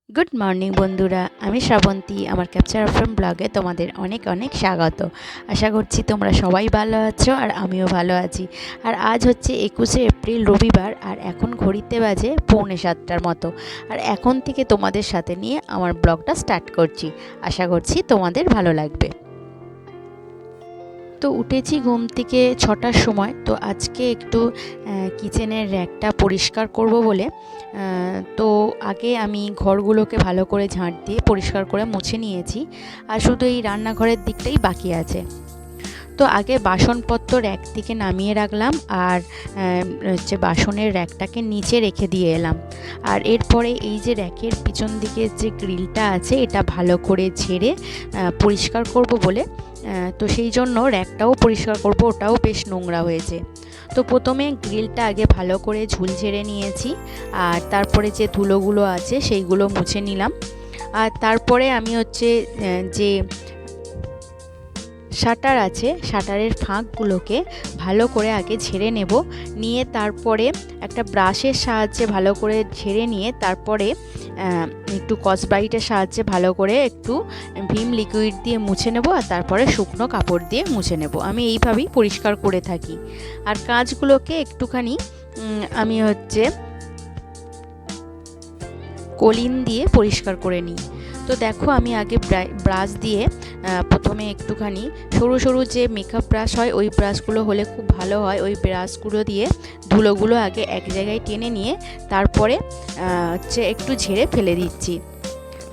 Good morning বন্ধুরা, আমি শ্রাবন্তী। আমার ক্যাপচার ফ্রম ব্লগে তোমাদের অনেক অনেক স্বাগত। আশা করছি তোমরা সবাই ভালো আছো আর আমিও ভালো আছি। আর আজ হচ্ছে 21শে এপ্রিল, রবিবার। আর এখন ঘড়িতে বাজে 6:45 মতো। আর এখন থেকে তোমাদের সাথে নিয়ে আমার ব্লগটা স্টার্ট করছি। আশা করছি তোমাদের ভালো লাগবে। তো উঠেছি ঘুম থেকে 6টার সময়। তো আজকে একটু কিচেনের র্যাকটা পরিষ্কার করব বলে তো আগে আমি ঘরগুলোকে ভালো করে ঝাঁট দিয়ে পরিষ্কার করে মুছে নিয়েছি। আর শুধু এই রান্নাঘরের দিকটাই বাকি আছে। তো আগে বাসনপত্র র্যাক থেকে নামিয়ে রাখলাম, আর হচ্ছে বাসনের র্যাকটাকে নিচে রেখে দিয়ে এলাম। আর এরপরে এই যে র্যাকের পিছন দিকে যে গ্রিলটা আছে, এটা ভালো করে ঝেড়ে পরিষ্কার করব বলে, তো সেই জন্য র্যাকটাও পরিষ্কার করব, ওটাও বেশ নোংরা হয়েছে। তো প্রথমে গ্রিলটা আগে ভালো করে ঝুল ঝেড়ে নিয়েছি, আর তারপরে যে ধুলোগুলো আছে সেইগুলো মুছে নিলাম। আর তারপরে আমি হচ্ছে যে শাটার আছে, শাটারের ফাঁকগুলোকে ভালো করে আগে ঝেড়ে নেব। নিয়ে তারপরে একটা ব্রাশের সাহায্যে ভালো করে ঝেড়ে নিয়ে তারপরে একটু স্কচব্রাইটের সাহায্যে ভালো করে একটু ভিম লিকুইড দিয়ে মুছে নেব, আর তারপরে শুকনো কাপড় দিয়ে মুছে নেব। আমি এইভাবেই পরিষ্কার করে থাকি। আর কাঁচগুলোকে একটুখানি আমি হচ্ছে কলিন দিয়ে পরিষ্কার করে নিই। তো দেখো, আমি আগে ব্রাশ দিয়ে প্রথমে একটুখানি সরু সরু যে মেকআপ ব্রাশ হয়, ওই ব্রাশগুলো হলে খুব ভালো হয়। ওই ব্রাশগুলো দিয়ে ধুলোগুলো আগে এক জায়গায় টেনে নিয়ে তারপরে হচ্ছে একটু ঝেড়ে ফেলে দিচ্ছি।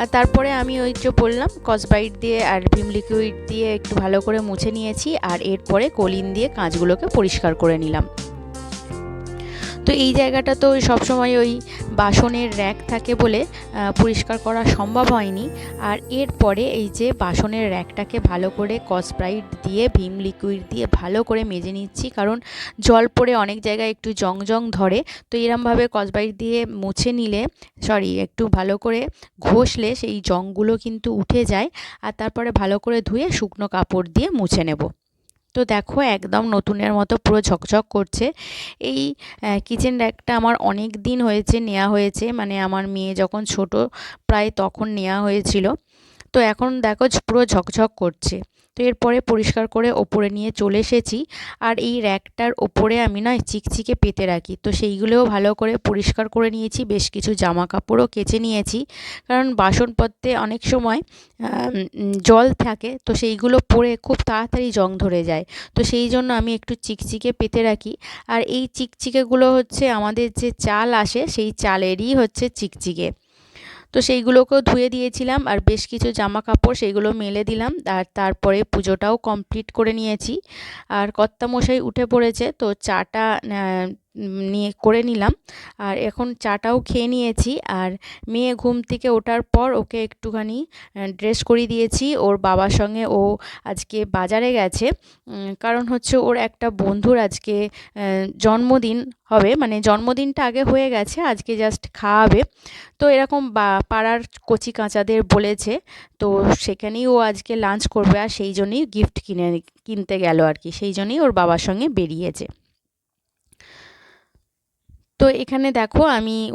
আর তারপরে আমি ওই যে বললাম, স্কচব্রাইট দিয়ে আর ভিম লিকুইড দিয়ে একটু ভালো করে মুছে নিয়েছি। আর এরপরে কলিন দিয়ে কাঁচগুলোকে পরিষ্কার করে নিলাম। তো এই জায়গাটা তো সবসময় ওই বাসনের র্যাক থাকে বলে পরিষ্কার করা সম্ভব হয়নি। আর এরপরে এই যে বাসনের র্যাকটাকে ভালো করে স্কচব্রাইট দিয়ে ভিম লিকুইড দিয়ে ভালো করে মেজে নিচ্ছি, কারণ জল পড়ে অনেক জায়গায় একটু জং জং ধরে। তো এরমভাবে স্কচব্রাইট দিয়ে মুছে নিলে, একটু ভালো করে ঘষলে সেই জংগুলো কিন্তু উঠে যায়। আর তারপরে ভালো করে ধুয়ে শুকনো কাপড় দিয়ে মুছে নেব। তো দেখো, একদম নতুনের মতো পুরো ঝকঝক করছে। এই কিচেন র্যাকটা আমার অনেক দিন হয়েছে নেওয়া হয়েছে, মানে আমার মেয়ে যখন ছোট প্রায় তখন নেওয়া হয়েছিল। তো এখন দেখো পুরো ঝকঝক করছে। তো এরপরে পরিষ্কার করে ওপরে নিয়ে চলে এসেছি। আর এই র্যাকটার ওপরে আমি না চিকচিকে পেতে রাখি, তো সেইগুলোও ভালো করে পরিষ্কার করে নিয়েছি। বেশ কিছু জামা কাপড়ও কেচে নিয়েছি, কারণ বাসনপত্রে অনেক সময় জল থাকে, তো সেইগুলো পরে খুব তাড়াতাড়ি জং ধরে যায়। তো সেই জন্য আমি একটু চিকচিকে পেতে রাখি। আর এই চিকচিকেগুলো হচ্ছে আমাদের যে চাল আসে, সেই চালেরই হচ্ছে চিকচিকে। তো সেইগুলোকেও ধুয়ে দিয়েছিলাম, আর বেশ কিছু জামা কাপড় সেইগুলো মেলে দিলাম। আর তারপরে পুজোটাও কমপ্লিট করে নিয়েছি। আর কর্তামশাই উঠে পড়েছে, তো চাটা নিয়ে করে নিলাম। আর এখন চাটাও খেয়ে নিয়েছি। আর মেয়ে ঘুম থেকে ওঠার পর ওকে একটুখানি ড্রেস করিয়ে দিয়েছি। ওর বাবার সঙ্গে ও আজকে বাজারে গেছে, কারণ হচ্ছে ওর একটা বন্ধুর আজকে জন্মদিন হবে, মানে জন্মদিনটা আগে হয়ে গেছে, আজকে জাস্ট খাওয়াবে। তো এরকম পাড়ার কচি কাঁচাদের বলেছে, তো সেখানেই ও আজকে লাঞ্চ করবে। আর সেই জন্যই গিফট কিনতে গেল আর কি, সেই জন্যই ওর বাবার সঙ্গে বেরিয়েছে। তো এখানে দেখো,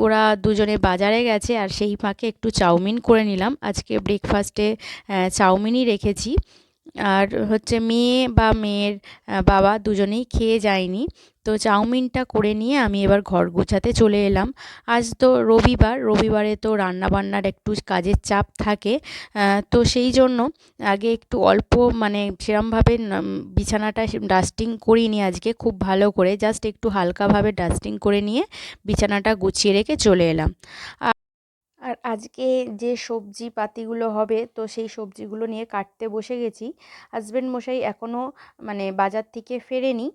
ওরা দুজনে বাজারে গেছে, আর সেই ফাঁকে একটু চাউমিন করে নিলাম। আজকে ব্রেকফাস্টে চাউমিনই রেখেছি। আর হচ্ছে মেয়ে বা মেয়ের বাবা দুজনেই খেয়ে যায়নি। তো চাউমিনটা করে নিয়ে আমি এবার ঘর গোছাতে চলে এলাম। আজ তো রবিবার, রবিবারে তো রান্নাবান্নার একটু কাজের চাপ থাকে। তো সেই জন্য আগে একটু অল্প, মানে সেরমভাবে বিছানাটা ডাস্টিং করিনি আজকে খুব ভালো করে, জাস্ট একটু হালকাভাবে ডাস্টিং করে নিয়ে বিছানাটা গুছিয়ে রেখে চলে এলাম। আর আজকে যে সবজি পাতিগুলো হবে, তো সেই সবজিগুলো নিয়ে কাটতে বসে গেছি। হাজব্যান্ড মশাই এখনও মানে বাজার থেকে ফেরেনি।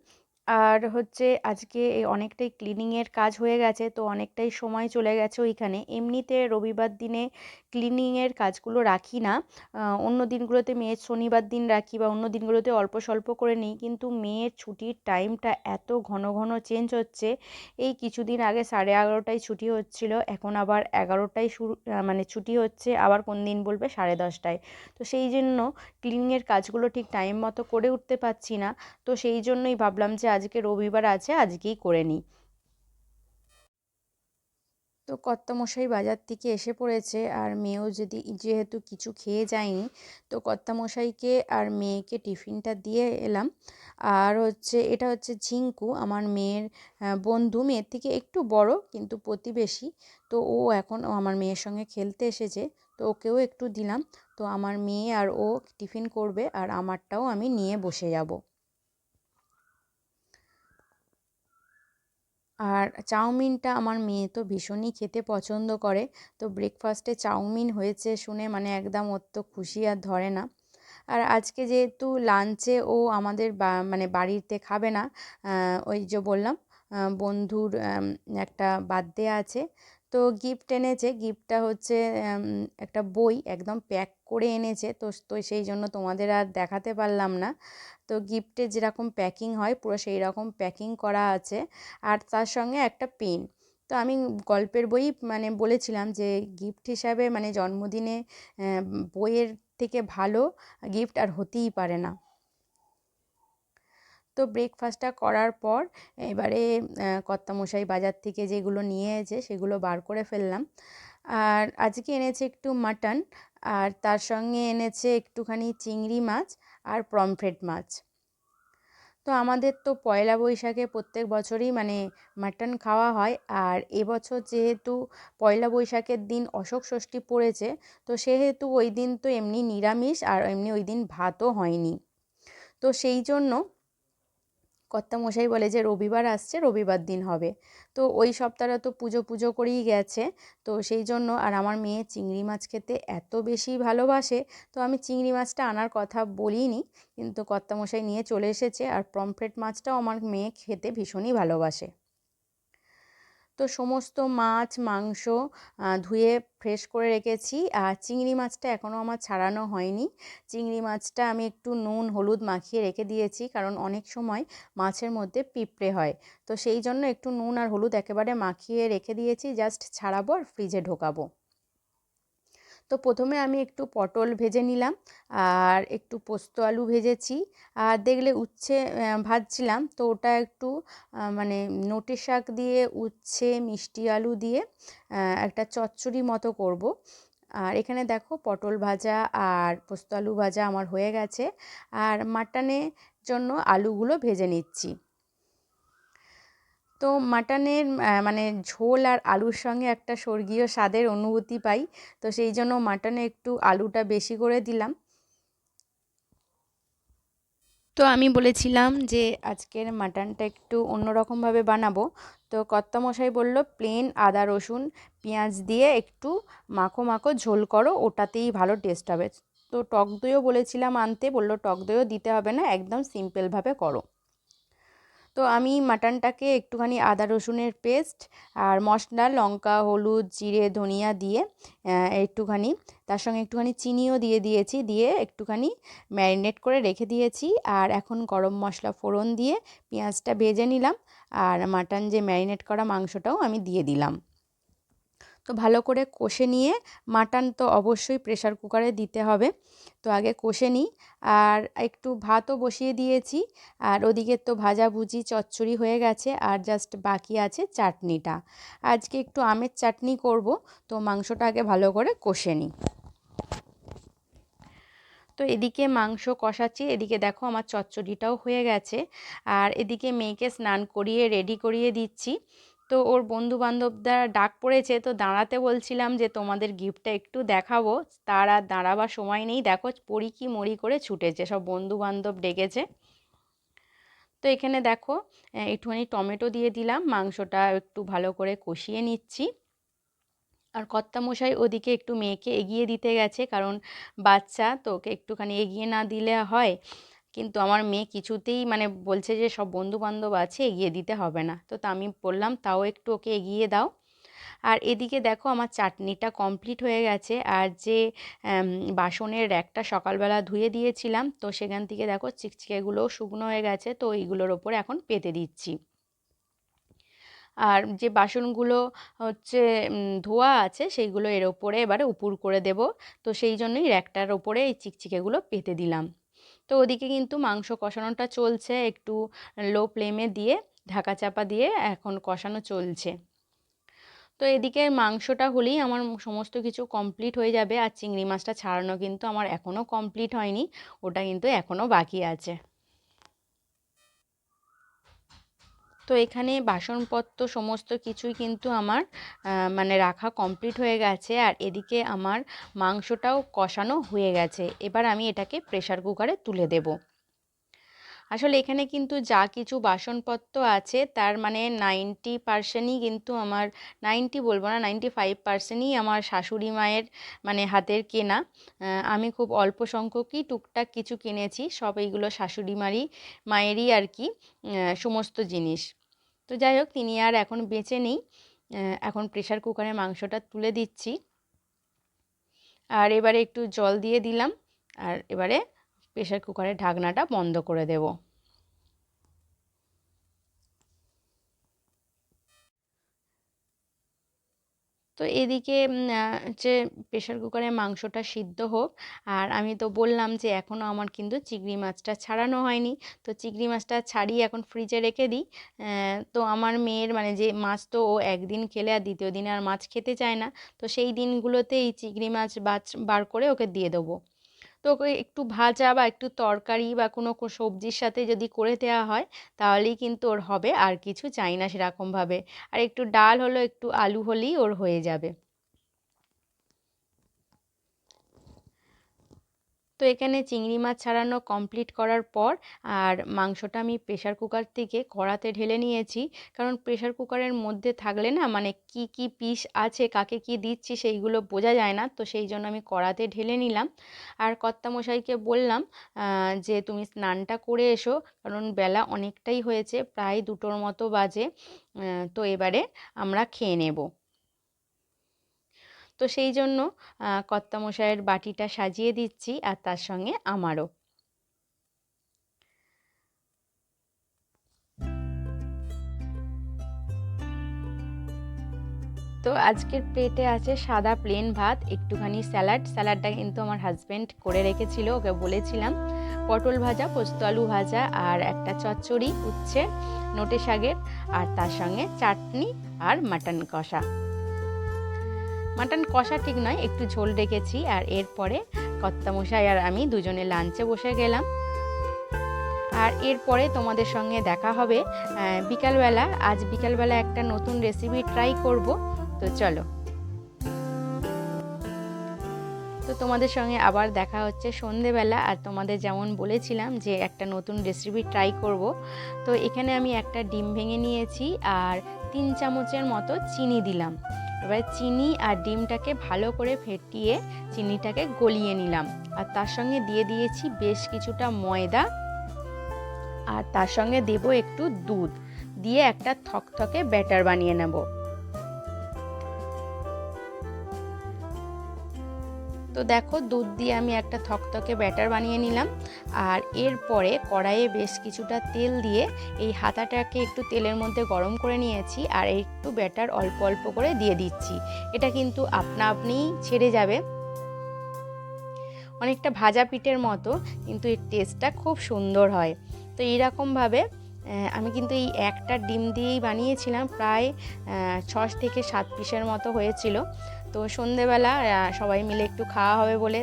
আর হচ্ছে আজকে অনেকটাই ক্লিনিংয়ের কাজ হয়ে গেছে, তো অনেকটাই সময় চলে গেছে ওইখানে। এমনিতে রবিবার দিনে ক্লিনিংয়ের কাজগুলো রাখি না, অন্য দিনগুলোতে মেয়ের শনিবার দিন রাখি বা অন্য দিনগুলোতে অল্প স্বল্প করে নিই। কিন্তু মেয়ের ছুটির টাইমটা এত ঘন ঘন চেঞ্জ হচ্ছে। এই কিছুদিন আগে 11:30টায় ছুটি হচ্ছিল, এখন আবার 11টায় মানে ছুটি হচ্ছে, আবার কোন দিন বলবে 10:30টায়। তো সেই জন্য ক্লিনিংয়ের কাজগুলো ঠিক টাইম মতো করে উঠতে পারছি না। তো সেই জন্যই ভাবলাম যে আজকে রবিবার আছে, আজকেই করে নিই। তো কর্তামশাই বাজার থেকে এসে পড়েছে, আর মেয়েও যেহেতু কিছু খেয়ে যায়নি, তো কর্তামশাইকে আর মেয়েকে টিফিনটা দিয়ে এলাম। আর এটা হচ্ছে ঝিঙ্কু, আমার মেয়ের বন্ধু, মেয়ের থেকে একটু বড় কিন্তু প্রতিবেশী। তো এখন আমার মেয়ের সঙ্গে খেলতে এসেছে, তো ওকেও একটু দিলাম। তো আমার মেয়ে আর ও টিফিন করবে, আর আমারটাও আমি নিয়ে বসে যাব। আর চাউমিনটা আমার মেয়ে তো ভীষণই খেতে পছন্দ করে। তো ব্রেকফাস্টে চাউমিন হয়েছে শুনে মানে একদম ওর তো খুশি আর ধরে না। আর আজকে যেহেতু লাঞ্চে ও আমাদের মানে বাড়িতে খাবে না, ওই যে বললাম বন্ধুর একটা বার্থডে আছে, তো গিফট এনেছে। গিফটটা হচ্ছে একটা বই একদম প্যাক করে এনেছে। তো তো সেই জন্য তোমাদের আর দেখাতে পারলাম না। তো গিফটে যেরকম প্যাকিং হয় পুরো সেই রকম প্যাকিং করা আছে, আর তার সঙ্গে একটা পেন। তো আমি গল্পের বই মানে বলেছিলাম যে গিফট হিসাবে মানে জন্মদিনে বইয়ের থেকে ভালো গিফট আর হতেই পারে না। তো ব্রেকফাস্টটা করার পর এবারে কর্তামশাই বাজার থেকে যেগুলো নিয়ে এসেছে সেগুলো বার করে ফেললাম। আর আজকে এনেছে একটু মাটন, আর তার সঙ্গে এনেছে একটুখানি চিংড়ি মাছ আর পমফ্রেট মাছ। তো আমাদের তো পয়লা বৈশাখে প্রত্যেক বছরই মানে মাটন খাওয়া হয়, আর এবছর যেহেতু পয়লা বৈশাখের দিন অশোক ষষ্ঠী পড়েছে, তো সেহেতু ওই দিন তো এমনি নিরামিষ, আর এমনি ওই দিন ভাতও হয়নি। তো সেই জন্য কর্তামশাই বলে যে রবিবার আসছে, রবিবার দিন হবে। তো ওই সপ্তাহটা তো পুজো পুজো করেই গেছে। তো সেই জন্য, আর আমার মেয়ে চিংড়ি মাছ খেতে এত বেশি ভালোবাসে, তো আমি চিংড়ি মাছটা আনার কথা বলিনি, কিন্তু কর্তামশাই নিয়ে চলে এসেছে। আর পমফ্রেট মাছটাও আমার মেয়ে খেতে ভীষণই ভালোবাসে। তো সমস্ত মাছ মাংস ধুয়ে ফ্রেশ করে রেখেছি, আর চিংড়ি মাছটা এখনও আমার ছাড়ানো হয়নি। চিংড়ি মাছটা আমি একটু নুন হলুদ মাখিয়ে রেখে দিয়েছি, কারণ অনেক সময় মাছের মধ্যে পিঁপড়ে হয়। তো সেই জন্য একটু নুন আর হলুদ একেবারে মাখিয়ে রেখে দিয়েছি, জাস্ট ছাড়াবো আর ফ্রিজে ঢোকাবো। তো প্রথমে আমি একটু পটল ভেজে নিলাম, আর একটু পোস্ত আলু ভেজেছি। আর দেখলে উচ্ছে ভাজছিলাম, তো ওটা একটু মানে নোটে শাক দিয়ে উচ্ছে মিষ্টি আলু দিয়ে একটা চচ্চড়ি মতো করব। আর এখানে দেখো পটল ভাজা আর পোস্ত আলু ভাজা আমার হয়ে গেছে, আর মাটনের জন্য আলুগুলো ভেজে নিচ্ছি। তো মাটনের মানে ঝোল আর আলুর সঙ্গে একটা স্বর্গীয় স্বাদের অনুভূতি পাই। তো সেই জন্য মাটনে একটু আলুটা বেশি করে দিলাম। তো আমি বলেছিলাম যে আজকের মাটনটা একটু অন্যরকমভাবে বানাবো। তো কর্তামশাই বলল প্লেন আদা রসুন পেঁয়াজ দিয়ে একটু মাখো মাখো ঝোল করো, ওটাতেই ভালো টেস্ট হবে। তো টক দইও বলেছিলাম আনতে, বললো টক দইও দিতে হবে না, একদম সিম্পলভাবে করো। তো আমি মাটনটাকে একটুখানি আদা রসুনের পেস্ট আর মশলা লঙ্কা হলুদ জিরে ধনিয়া দিয়ে একটুখানি, তার সঙ্গে একটুখানি চিনিও দিয়ে দিয়েছি, দিয়ে একটুখানি ম্যারিনেট করে রেখে দিয়েছি। আর এখন গরম মশলা ফোড়ন দিয়ে পেঁয়াজটা ভেজে নিলাম, আর মাটন যে ম্যারিনেট করা মাংসটাও আমি দিয়ে দিলাম। তো ভালো করে কষে নিয়ে, মাটন তো অবশ্যই প্রেসার কুকারে দিতে হবে, তো আগে কষে নিই। আর একটু ভাতও বসিয়ে দিয়েছি, আর ওদিকে তো ভাজাভুজি চচ্চড়ি হয়ে গেছে, আর জাস্ট বাকি আছে চাটনিটা। আজকে একটু আমের চাটনি করব, তো মাংসটা আগে ভালো করে কষে নিই। তো এদিকে মাংস কষাচ্ছি, এদিকে দেখো আমার চচ্চড়িটাও হয়ে গেছে, আর এদিকে মেয়েকে স্নান করিয়ে রেডি করিয়ে দিচ্ছি। তো ওর বন্ধু বান্ধবরা ডাক পড়েছে, তো দাঁড়াতে বলছিলাম যে তোমাদের গিফটটা একটু দেখাবো, তার আর দাঁড়াবার সময় নেই, দেখো পড়ি কি মরি করে ছুটেছে, সব বন্ধু বান্ধব ডেকেছে। তো এখানে দেখো একটুখানি টমেটো দিয়ে দিলাম, মাংসটা একটু ভালো করে কষিয়ে নিচ্ছি। আর কর্তামশাই ওদিকে একটু মেয়েকে এগিয়ে দিতে গেছে, কারণ বাচ্চা তো ওকে একটুখানি এগিয়ে না দিলে হয়। কিন্তু আমার মেয়ে কিছুতেই মানে বলছে যে সব বন্ধু বান্ধব আছে, এগিয়ে দিতে হবে না। তো তা আমি বললাম তাও একটু ওকে এগিয়ে দাও। আর এদিকে দেখো আমার চাটনিটা কমপ্লিট হয়ে গেছে, আর যে বাসনের র্যাকটা সকালবেলা ধুয়ে দিয়েছিলাম, তো সেখান থেকে দেখো চিকচিকেগুলোও শুকনো হয়ে গেছে, তো এইগুলোর ওপরে এখন পেতে দিচ্ছি। আর যে বাসনগুলো হচ্ছে ধোয়া আছে সেইগুলো এর ওপরে এবারে উপুর করে দেব। তো সেই জন্যই র্যাকটার ওপরে এই চিকচিকেগুলো পেতে দিলাম। তো ওদিকে কিন্তু মাংস কষানোটা চলছে, একটু লো ফ্লেমে দিয়ে ঢাকা চাপা দিয়ে এখন কষানো চলছে। তো তো এদিকে মাংসটা হলেই আমার সমস্ত কিছু কমপ্লিট হয়ে যাবে। আর চিংড়ি মাছটা ছাড়ানো কিন্তু আমার এখনও কমপ্লিট হয়নি, ওটা কিন্তু এখনও বাকি আছে। তো এখানে বাসনপত্র সমস্ত কিছুই কিন্তু আমার মানে রাখা কমপ্লিট হয়ে গেছে। আর এদিকে আমার মাংসটাও কষানো হয়ে গেছে। এবার আমি এটাকে প্রেসার কুকারে তুলে দেব। আসলে এখানে কিন্তু যা কিছু বাসনপত্র আছে তার মানে 90%ই কিন্তু আমার, 90 বলবো না, 95%ই আমার শাশুড়ি মায়ের মানে হাতের কেনা। আমি খুব অল্প সংখ্যকই টুকটাক কিছু কিনেছি, সব এইগুলো শাশুড়ি মায়েরই আর কি সমস্ত জিনিস। তো যাই হোক, তিনি আর এখন বেঁচে নেই। এখন প্রেসার কুকারে মাংসটা তুলে দিচ্ছি। আর এবারে একটু জল দিয়ে দিলাম, আর এবারে প্রেসার কুকারের ঢাকনাটা বন্ধ করে দেব। তো এদিকে হচ্ছে প্রেসার কুকারে মাংসটা সিদ্ধ হোক। আর আমি তো বললাম যে এখনও আমার কিন্তু চিংড়ি মাছটা ছাড়ানো হয়নি। তো চিংড়ি মাছটা ছাড়িয়ে এখন ফ্রিজে রেখে দিই। তো আমার মেয়ের মানে যে মাছ তো ও একদিন খেলে আর দ্বিতীয় দিনে আর মাছ খেতে চায় না। তো সেই দিনগুলোতে এই চিংড়ি মাছ বার করে ওকে দিয়ে দেবো। তো ওকে একটু ভাজা বা একটু তরকারি বা কোনো সবজির সাথে যদি করে দেওয়া হয় তাহলেই কিন্তু ওর হবে, আর কিছু চাই না সেরকমভাবে। আর একটু ডাল হলো, একটু আলু হলেই ওর হয়ে যাবে। তো এখানে চিংড়ি মাছ ছাড়ানো কমপ্লিট করার পর আর মাংসটা আমি প্রেসার কুকার থেকে কড়াতে ঢেলে নিয়েছি। কারণ প্রেসার কুকারের মধ্যে থাকলে না মানে কি কি পিস আছে, কাকে কি দিচ্ছি সেইগুলো বোঝা যায় না। তো সেই জন্য আমি কড়াতে ঢেলে নিলাম। আর কর্তামশাইকে বললাম যে তুমি স্নানটা করে এসো, কারণ বেলা অনেকটাই হয়েছে, প্রায় 2টোর মতো বাজে। তো এবারে আমরা খেয়ে নেব। তো সেই জন্য কর্তামশাইয়ের বাটিটা সাজিয়ে দিচ্ছি, আর তার সঙ্গে আমারও। তো আজকের প্লেটে আছে সাদা প্লেন ভাত, একটুখানি স্যালাডটা কিন্তু আমার হাজব্যান্ড করে রেখেছিল, ওকে বলেছিলাম। পটল ভাজা, পোস্ত আলু ভাজা, আর একটা চচ্চড়ি উচ্ছে নোটে শাকের, আর তার সঙ্গে চাটনি আর মাটন কষা। মাটন কষা ঠিক নয়, একটু ঝোল রেখেছি। আর এরপরে কর্তামশাই আর আমি দুজনে লাঞ্চে বসে গেলাম। আর এরপরে তোমাদের সঙ্গে দেখা হবে বিকালবেলা। আজ বিকালবেলা একটা নতুন রেসিপি ট্রাই করব। তো চলো, তো তোমাদের সঙ্গে আবার দেখা হচ্ছে সন্ধেবেলা। আর তোমাদের যেমন বলেছিলাম যে একটা নতুন রেসিপি ট্রাই করব। তো এখানে আমি একটা ডিম ভেঙে নিয়েছি আর 3 চামচের মতো চিনি দিলাম। এবার চিনি আর ডিমটাকে ভালো করে ফেটিয়ে চিনিটাকে গলিয়ে নিলাম। আর তার সঙ্গে দিয়ে দিয়েছি বেশ কিছুটা ময়দা, আর তার সঙ্গে দেব একটু দুধ, দিয়ে একটা থকথকে ব্যাটার বানিয়ে নেব। তো দেখো, দুধ দিয়ে আমি একটা থকথকে ব্যাটার বানিয়ে নিলাম। আর এরপরে কড়াইয়ে বেশ কিছুটা তেল দিয়ে এই হাতাটাকে একটু তেলের মধ্যে গরম করে নিয়েছি, আর একটু ব্যাটার অল্প অল্প করে দিয়ে দিচ্ছি। এটা কিন্তু আপনা আপনিই ছেড়ে যাবে, অনেকটা ভাজা পিঠের মতো, কিন্তু এর টেস্টটা খুব সুন্দর হয়। তো এইরকমভাবে আমি কিন্তু এই একটা ডিম দিয়েই বানিয়েছিলাম, প্রায় 6 থেকে 7 পিসের মতো হয়েছিল। তো সন্ধেবেলা সবাই মিলে একটু খাওয়া হবে বলে।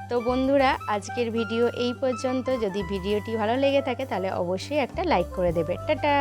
তো বন্ধুরা, আজকের ভিডিও এই পর্যন্ত। যদি ভিডিওটি ভালো লেগে থাকে তাহলে অবশ্যই একটা লাইক করে দেবে। টাটা।